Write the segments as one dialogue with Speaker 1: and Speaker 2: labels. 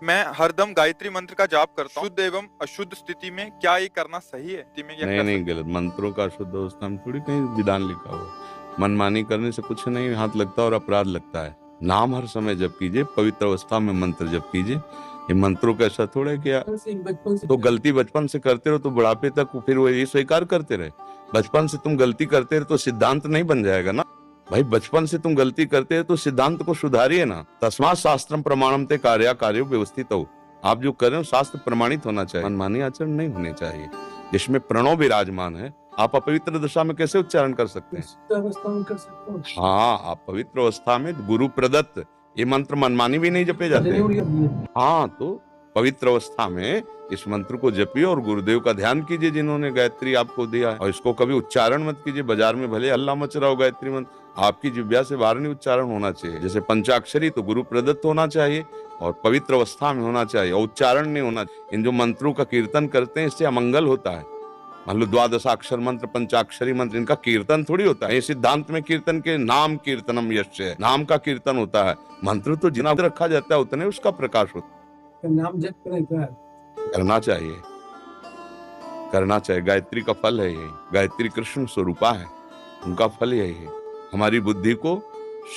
Speaker 1: मैं हरदम गायत्री मंत्र का जाप करता हूँ। शुद्ध एवं अशुद्ध स्थिति में क्या ये करना सही है? स्थिति में क्या
Speaker 2: नहीं
Speaker 1: कर
Speaker 2: नहीं,
Speaker 1: सकते
Speaker 2: गलत। मंत्रों का शुद्ध अवस्था में थोड़ी कहीं विधान लिखा हुआ है। मनमानी करने से कुछ नहीं हाथ लगता और अपराध लगता है। नाम हर समय जप कीजिए, पवित्र अवस्था में मंत्र जप कीजिए। ये मंत्रों का ऐसा थोड़ा है कि तो गलती बचपन से करते रहो तो बुढ़ापे तक फिर वो ये स्वीकार करते रहे। बचपन से तुम गलती करते रहे तो सिद्धांत नहीं बन जाएगा ना भाई। बचपन से तुम गलती करते रहे तो सिद्धांत को सुधारिए ना। तस्मात् शास्त्रम प्रमाणम ते कार्यो व्यवस्थित हो। आप जो कर रहे हो शास्त्र प्रमाणित होना चाहिए, मनमानी आचरण नहीं होने चाहिए। जिसमें प्रणव विराजमान है, आप अपवित्र दशा में कैसे उच्चारण कर सकते हैं? अवस्था में कर सकते हो। हाँ, आप पवित्र अवस्था में गुरु प्रदत्त ये मंत्र मनमानी भी नहीं जपे जाते। हाँ, तो पवित्र अवस्था में इस मंत्र को जपिए और गुरुदेव का ध्यान कीजिए जिन्होंने गायत्री आपको दिया है। और इसको कभी उच्चारण मत कीजिए। बाजार में भले हल्ला मच रहा हो गायत्री मंत्र, आपकी जिह्वा से बाहर नहीं उच्चारण होना चाहिए। जैसे पंचाक्षरी तो गुरु प्रदत्त होना चाहिए और पवित्र अवस्था में होना चाहिए और उच्चारण नहीं होना चाहिए। इन जो मंत्रों का कीर्तन करते हैं इससे अमंगल होता है। मान लो द्वादशाक्षर मंत्र, पंचाक्षरी मंत्र, इनका कीर्तन थोड़ी होता है। ये सिद्धांत में कीर्तन के नाम कीर्तनम यश्च, नाम का कीर्तन होता है। मंत्र तो जितना रखा जाता है उतने उसका प्रकाश होता है। नाम जप करना चाहिए, करना चाहिए। गायत्री का फल है यही। गायत्री कृष्ण स्वरूपा है, उनका फल यही है। हमारी बुद्धि को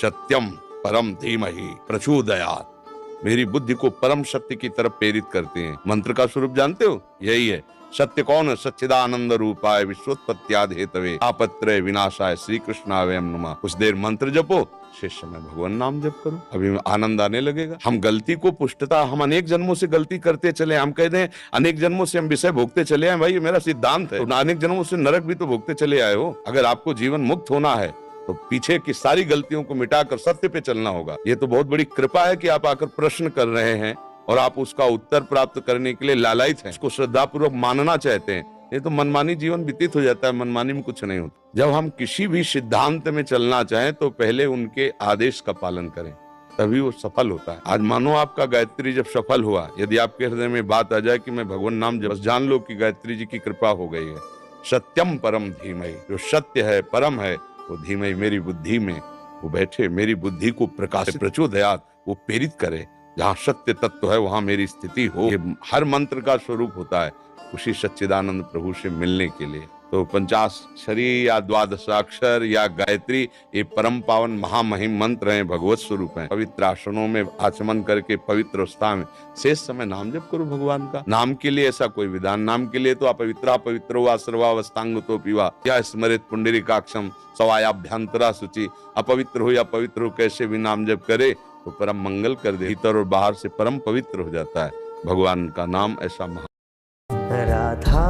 Speaker 2: सत्यम परम धीमहि प्रचोदयात्, मेरी बुद्धि को परम सत्य की तरफ प्रेरित करते हैं। मंत्र का स्वरूप जानते हो? यही है। सत्य कौन है? सच्चिदानंद रूपाय विश्वोत्पत्त्यादि हेतवे तापत्रय विनाशाय श्री कृष्णावयम नमः। कुछ देर मंत्र जपो, शेष समय भगवान नाम जप करो, अभी आनंद आने लगेगा। हम गलती को पुष्टता, हम अनेक जन्मों से गलती करते चले, हम कह दें अनेक जन्मों से हम विषय भोगते चले आए, भाई ये मेरा सिद्धांत है। तो अनेक जन्मों से नरक भी तो भोगते चले आए हो। अगर आपको जीवन मुक्त होना है तो पीछे की सारी गलतियों को मिटाकर सत्य पे चलना होगा। ये तो बहुत बड़ी कृपा है कि आप आकर प्रश्न कर रहे हैं और आप उसका उत्तर प्राप्त करने के लिए लालायित हैं, उसको श्रद्धापूर्वक मानना चाहते हैं। ये तो मनमानी जीवन व्यतीत हो जाता है, मनमानी में कुछ नहीं होता। जब हम किसी भी सिद्धांत में चलना चाहें तो पहले उनके आदेश का पालन करें, तभी वो सफल होता है। आज मानो आपका गायत्री जब सफल हुआ, यदि आपके हृदय में बात आ जाए कि मैं भगवान नाम जप, बस जान लो कि गायत्री जी की कृपा हो गई है। सत्यम परम धीमहि, जो सत्य है परम है वो धीमहि मेरी बुद्धि में वो बैठे, मेरी बुद्धि को प्रकाश प्रचोदयात् वो प्रेरित करे। जहाँ सत्य तत्व है वहां मेरी स्थिति हो। ये हर मंत्र का स्वरूप होता है उसी सच्चिदानंद प्रभु से मिलने के लिए। तो पंचाक्षरी या द्वादशाक्षर या गायत्री ये परम पावन महामहिम मंत्र हैं, भगवत स्वरूप हैं। पवित्र आसनों में आचमन करके पवित्र अवस्था में शेष समय नाम जप करो भगवान का। नाम के लिए ऐसा कोई विधान, नाम के लिए तो अपवित्रा पवित्रो वा सर्वावस्थांग तो पीवा या स्मरित पुंडरीकाक्षम सवायाभ्यंतरा शुचि। अपवित्र हो या पवित्र हो कैसे भी नाम जप करे तो परम मंगल कर दे, भीतर और बाहर से परम पवित्र हो जाता है। भगवान का नाम ऐसा महा।
Speaker 3: राधा